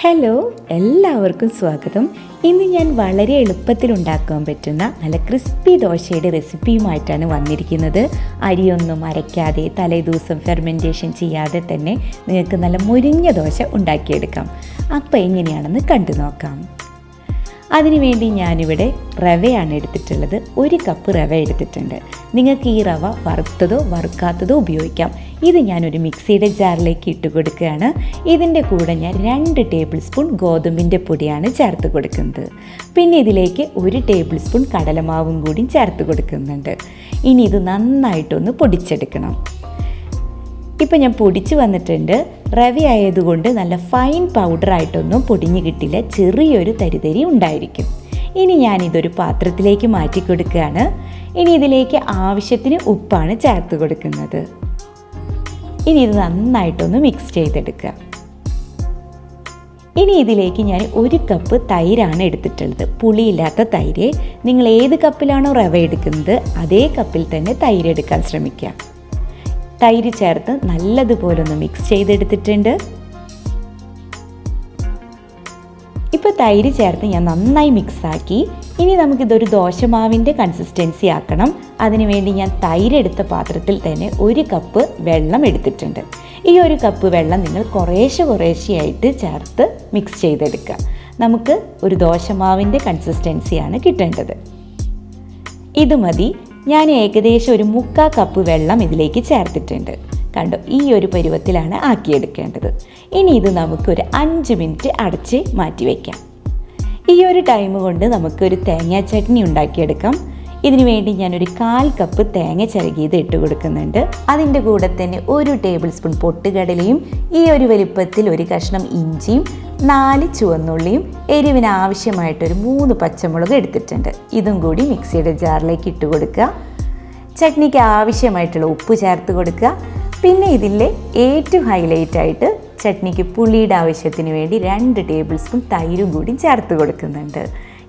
Hello, എല്ലാവർക്കും സ്വാഗതം. ഇന്ന് ഞാൻ വളരെ എളുപ്പത്തിൽ ഉണ്ടാക്കാൻ പറ്റുന്ന നല്ല ക്രിസ്പി ദോശയുടെ റെസിപ്പിയുമായിട്ടാണ് വന്നിരിക്കുന്നത്. അരിയൊന്നും അരയ്ക്കാതെ തലേദിവസം ഫെർമെൻറ്റേഷൻ ചെയ്യാതെ തന്നെ നിങ്ങൾക്ക് നല്ല മുരിഞ്ഞ ദോശ ഉണ്ടാക്കിയെടുക്കാം. അപ്പോൾ എങ്ങനെയാണെന്ന് കണ്ടു നോക്കാം. അതിനുവേണ്ടി ഞാനിവിടെ റവയാണ് എടുത്തിട്ടുള്ളത്. 1 കപ്പ് റവ എടുത്തിട്ടുണ്ട്. നിങ്ങൾക്ക് ഈ റവ വറുത്തതോ വറുക്കാത്തതോ ഉപയോഗിക്കാം. ഇത് ഞാനൊരു മിക്സിയുടെ ജാറിലേക്ക് ഇട്ട് കൊടുക്കുകയാണ്. ഇതിൻ്റെ കൂടെ ഞാൻ 2 ടേബിൾ സ്പൂൺ ഗോതമ്പിൻ്റെ പൊടിയാണ് ചേർത്ത് കൊടുക്കുന്നത്. പിന്നെ ഇതിലേക്ക് 1 ടേബിൾ സ്പൂൺ കടലമാവും കൂടി ചേർത്ത് കൊടുക്കുന്നുണ്ട്. ഇനി ഇത് നന്നായിട്ടൊന്ന് പൊടിച്ചെടുക്കണം. ഇപ്പം ഞാൻ പൊടിച്ച് വന്നിട്ടുണ്ട്. റവ ആയതുകൊണ്ട് നല്ല ഫൈൻ പൗഡറായിട്ടൊന്നും പൊടിഞ്ഞ് കിട്ടില്ല, ചെറിയൊരു തരിതരി ഉണ്ടായിരിക്കും. ഇനി ഞാനിതൊരു പാത്രത്തിലേക്ക് മാറ്റി കൊടുക്കുകയാണ്. ഇനി ഇതിലേക്ക് ആവശ്യത്തിന് ഉപ്പാണ് ചേർത്ത് കൊടുക്കുന്നത്. ഇനി ഇത് നന്നായിട്ടൊന്ന് മിക്സ് ചെയ്തെടുക്കുക. ഇനി ഇതിലേക്ക് ഞാൻ 1 കപ്പ് തൈരാണ് എടുത്തിട്ടുള്ളത്. പുളിയില്ലാത്ത തൈര്. നിങ്ങൾ ഏത് കപ്പിലാണോ റവ എടുക്കുന്നത് അതേ കപ്പിൽ തന്നെ തൈര് എടുക്കാൻ ശ്രമിക്കുക. തൈര് ചേർത്ത് നല്ലതുപോലെ ഒന്ന് മിക്സ് ചെയ്തെടുത്തിട്ടുണ്ട്. ഇപ്പോൾ തൈര് ചേർത്ത് ഞാൻ നന്നായി മിക്സാക്കി. ഇനി നമുക്കിതൊരു ദോശമാവിൻ്റെ കൺസിസ്റ്റൻസി ആക്കണം. അതിനുവേണ്ടി ഞാൻ തൈര് എടുത്ത പാത്രത്തിൽ തന്നെ 1 കപ്പ് വെള്ളം എടുത്തിട്ടുണ്ട്. ഈ 1 കപ്പ് വെള്ളം നിങ്ങൾ കുറേശ്ശെയായിട്ട് ചേർത്ത് മിക്സ് ചെയ്തെടുക്കുക. നമുക്ക് ഒരു ദോശമാവിൻ്റെ കൺസിസ്റ്റൻസിയാണ് കിട്ടേണ്ടത്. ഇത് മതി. ഞാൻ ഏകദേശം ഒരു 3/4 കപ്പ് വെള്ളം ഇതിലേക്ക് ചേർത്തിട്ടുണ്ട്. കണ്ടോ, ഈ ഒരു പരുവത്തിലാണ് ആക്കിയെടുക്കേണ്ടത്. ഇനി ഇത് നമുക്കൊരു 5 മിനിറ്റ് അടച്ച് മാറ്റി വയ്ക്കാം. ഈ ഒരു ടൈം കൊണ്ട് നമുക്കൊരു തേങ്ങാ ചട്നി ഉണ്ടാക്കിയെടുക്കാം. ഇതിനു വേണ്ടി ഞാനൊരു 1/4 കപ്പ് തേങ്ങ ചിരകിയത് ഇട്ട് കൊടുക്കുന്നുണ്ട്. അതിൻ്റെ കൂടെ തന്നെ 1 ടേബിൾ സ്പൂൺ പൊട്ടുകടലയും ഈ ഒരു വലിപ്പത്തിൽ 1 കഷ്ണം ഇഞ്ചിയും 4 ചുവന്നുള്ളിയും എരിവിന് ആവശ്യമായിട്ടൊരു 3 പച്ചമുളക് എടുത്തിട്ടുണ്ട്. ഇതും കൂടി മിക്സിയുടെ ജാറിലേക്ക് ഇട്ട് കൊടുക്കുക. ചട്നിക്ക് ആവശ്യമായിട്ടുള്ള ഉപ്പ് ചേർത്ത് കൊടുക്കുക. പിന്നെ ഇതിലെ ഏറ്റവും ഹൈലൈറ്റ് ആയിട്ട് ചട്നിക്ക് പുളിയുടെ ആവശ്യത്തിന് വേണ്ടി 2 ടേബിൾ സ്പൂൺ തൈരും കൂടി ചേർത്ത് കൊടുക്കുന്നുണ്ട്.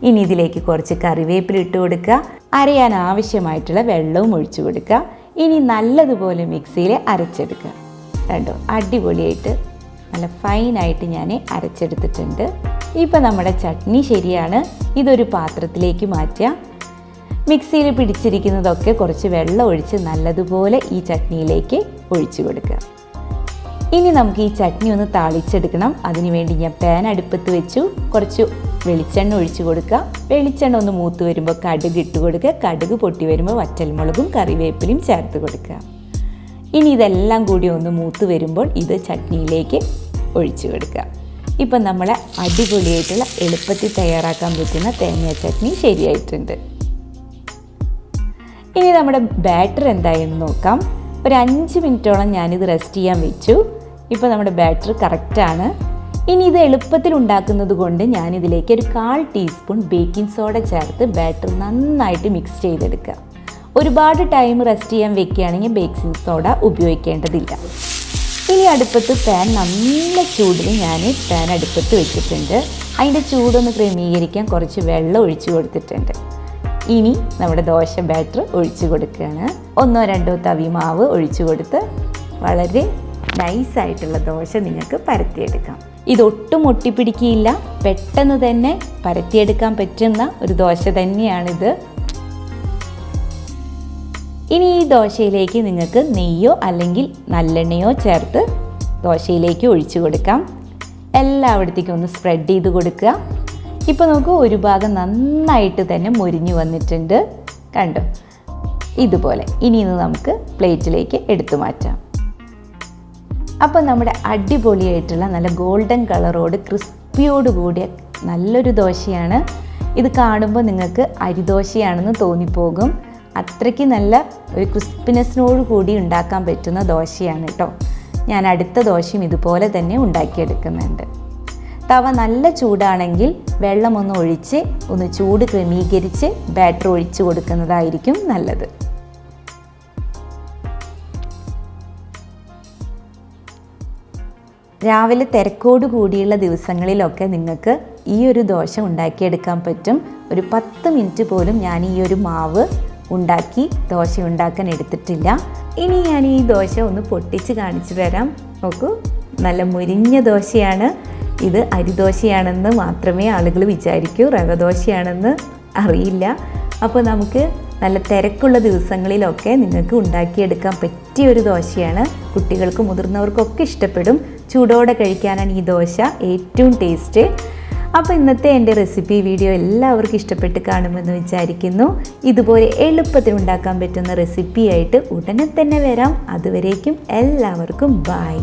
ഇനി ഇതിലേക്ക് കുറച്ച് കറിവേപ്പില ഇട്ട് കൊടുക്കുക. അരയാൻ ആവശ്യമായിട്ടുള്ള വെള്ളവും ഒഴിച്ചു കൊടുക്കുക. ഇനി നല്ലതുപോലെ മിക്സിയിൽ അരച്ചെടുക്കുക. കണ്ടോ, അടിപൊളിയായിട്ട് നല്ല ഫൈനായിട്ട് ഞാൻ അരച്ചെടുത്തിട്ടുണ്ട്. ഇപ്പം നമ്മുടെ ചട്നി ശരിയാണ്. ഇതൊരു പാത്രത്തിലേക്ക് മാറ്റുക. മിക്സിയിൽ പിടിച്ചിരിക്കുന്നതൊക്കെ കുറച്ച് വെള്ളം ഒഴിച്ച് നല്ലതുപോലെ ഈ ചട്നിയിലേക്ക് ഒഴിച്ചു കൊടുക്കുക. ഇനി നമുക്ക് ഈ ചട്നി ഒന്ന് താളിച്ചെടുക്കണം. അതിനുവേണ്ടി ഞാൻ പാൻ അടുപ്പത്ത് വെച്ചു. കുറച്ച് വെളിച്ചെണ്ണ ഒഴിച്ചു കൊടുക്കുക. വെളിച്ചെണ്ണ ഒന്ന് മൂത്ത് വരുമ്പോൾ കടുക് ഇട്ട് കൊടുക്കുക. കടുക് പൊട്ടി വരുമ്പോൾ വറ്റൽമുളകും കറിവേപ്പിലയും ചേർത്ത് കൊടുക്കുക. ഇനി ഇതെല്ലാം കൂടി ഒന്ന് മൂത്ത് വരുമ്പോൾ ഇത് ചട്നിയിലേക്ക് ഒഴിച്ചു കൊടുക്കുക. ഇപ്പം നമ്മളെ അടിപൊളിയായിട്ടുള്ള എളുപ്പത്തിൽ തയ്യാറാക്കാൻ പറ്റുന്ന തേങ്ങാ ചട്നി ശരിയായിട്ടുണ്ട്. ഇനി നമ്മുടെ ബാറ്റർ എന്തായെന്ന് നോക്കാം. ഒരു 5 മിനിറ്റോളം ഞാനിത് റെസ്റ്റ് ചെയ്യാൻ വെച്ചു. ഇപ്പോൾ നമ്മുടെ ബാറ്റർ കറക്റ്റാണ്. ഇനി ഇത് എളുപ്പത്തിൽ ഉണ്ടാക്കുന്നത് കൊണ്ട് ഞാനിതിലേക്ക് ഒരു 1/4 ടീസ്പൂൺ ബേക്കിംഗ് സോഡ ചേർത്ത് ബാറ്റർ നന്നായിട്ട് മിക്സ് ചെയ്തെടുക്കുക. ഒരുപാട് ടൈം റെസ്റ്റ് ചെയ്യാൻ വെക്കുകയാണെങ്കിൽ ബേക്കിംഗ് സോഡ ഉപയോഗിക്കേണ്ടതില്ല. ഇനി അടുപ്പത്ത് പാൻ നല്ല ചൂടിൽ ഞാൻ പാൻ അടുപ്പത്ത് വെച്ചിട്ടുണ്ട്. അതിൻ്റെ ചൂടൊന്ന് ക്രമീകരിക്കാൻ കുറച്ച് വെള്ളം ഒഴിച്ചു കൊടുത്തിട്ടുണ്ട്. ഇനി നമ്മുടെ ദോശ ബാറ്റർ ഒഴിച്ചു കൊടുക്കുകയാണ്. 1-2 തവി മാവ് ഒഴിച്ചു കൊടുത്ത് വളരെ നൈസായിട്ടുള്ള ദോശ നിങ്ങൾക്ക് പരത്തിയെടുക്കാം. ഇതൊട്ടും ഒട്ടിപ്പിടിക്കുകയില്ല. പെട്ടെന്ന് തന്നെ പരത്തിയെടുക്കാൻ പറ്റുന്ന ഒരു ദോശ തന്നെയാണിത്. ഇനി ഈ ദോശയിലേക്ക് നിങ്ങൾക്ക് നെയ്യോ അല്ലെങ്കിൽ നല്ലെണ്ണയോ ചേർത്ത് ദോശയിലേക്ക് ഒഴിച്ചു കൊടുക്കാം. എല്ലായിടത്തേക്കും ഒന്ന് സ്പ്രെഡ് ചെയ്ത് കൊടുക്കുക. ഇപ്പോൾ നമുക്ക് ഒരു ഭാഗം നന്നായിട്ട് തന്നെ മൊരിഞ്ഞു വന്നിട്ടുണ്ട്. കണ്ടോ, ഇതുപോലെ. ഇനി ഇത് നമുക്ക് പ്ലേറ്റിലേക്ക് എടുത്തു മാറ്റാം. അപ്പോൾ നമ്മുടെ അടിപൊളിയായിട്ടുള്ള നല്ല ഗോൾഡൻ കളറോട് ക്രിസ്പിയോട് കൂടിയ നല്ലൊരു ദോശയാണ്. ഇത് കാണുമ്പോൾ നിങ്ങൾക്ക് അരിദോശയാണെന്ന് തോന്നിപ്പോകും. അത്രയ്ക്ക് നല്ല ഒരു ക്രിസ്പിനെസ്സിനോട് കൂടി ഉണ്ടാക്കാൻ പറ്റുന്ന ദോശയാണ് കേട്ടോ. ഞാൻ അടുത്ത ദോശയും ഇതുപോലെ തന്നെ ഉണ്ടാക്കിയെടുക്കുന്നുണ്ട്. തവ നല്ല ചൂടാണെങ്കിൽ വെള്ളം ഒന്ന് ഒഴിച്ച് ഒന്ന് ചൂട് ക്രമീകരിച്ച് ബാറ്റർ ഒഴിച്ച് കൊടുക്കുന്നതായിരിക്കും നല്ലത്. രാവിലെ തിരക്കോട് കൂടിയുള്ള ദിവസങ്ങളിലൊക്കെ നിങ്ങൾക്ക് ഈ ഒരു ദോശ ഉണ്ടാക്കിയെടുക്കാൻ പറ്റും. ഒരു 10 മിനിറ്റ് പോലും ഞാൻ ഈ ഒരു മാവ് ഉണ്ടാക്കി ദോശ ഉണ്ടാക്കാൻ എടുത്തിട്ടില്ല. ഇനി ഞാൻ ഈ ദോശ ഒന്ന് പൊട്ടിച്ച് കാണിച്ചു തരാം. നോക്കൂ, നല്ല മുരിഞ്ഞ ദോശയാണ്. ഇത് അരിദോശയാണെന്ന് മാത്രമേ ആളുകൾ വിചാരിക്കൂ, റവ ദോശയാണെന്ന് അറിയില്ല. അപ്പോൾ നമുക്ക് നല്ല തിരക്കുള്ള ദിവസങ്ങളിലൊക്കെ നിങ്ങൾക്ക് ഉണ്ടാക്കിയെടുക്കാൻ പറ്റിയൊരു ദോശയാണ്. കുട്ടികൾക്കും മുതിർന്നവർക്കൊക്കെ ഇഷ്ടപ്പെടും. ചൂടോടെ കഴിക്കാനാണ് ഈ ദോശ ഏറ്റവും ടേസ്റ്റ്. അപ്പോൾ ഇന്നത്തെ എൻ്റെ റെസിപ്പി വീഡിയോ എല്ലാവർക്കും ഇഷ്ടപ്പെട്ട് കാണുമെന്ന് വിചാരിക്കുന്നു. ഇതുപോലെ എളുപ്പത്തിൽ ഉണ്ടാക്കാൻ പറ്റുന്ന റെസിപ്പിയായിട്ട് ഉടനെ തന്നെ വരാം. അതുവരേക്കും എല്ലാവർക്കും ബൈ.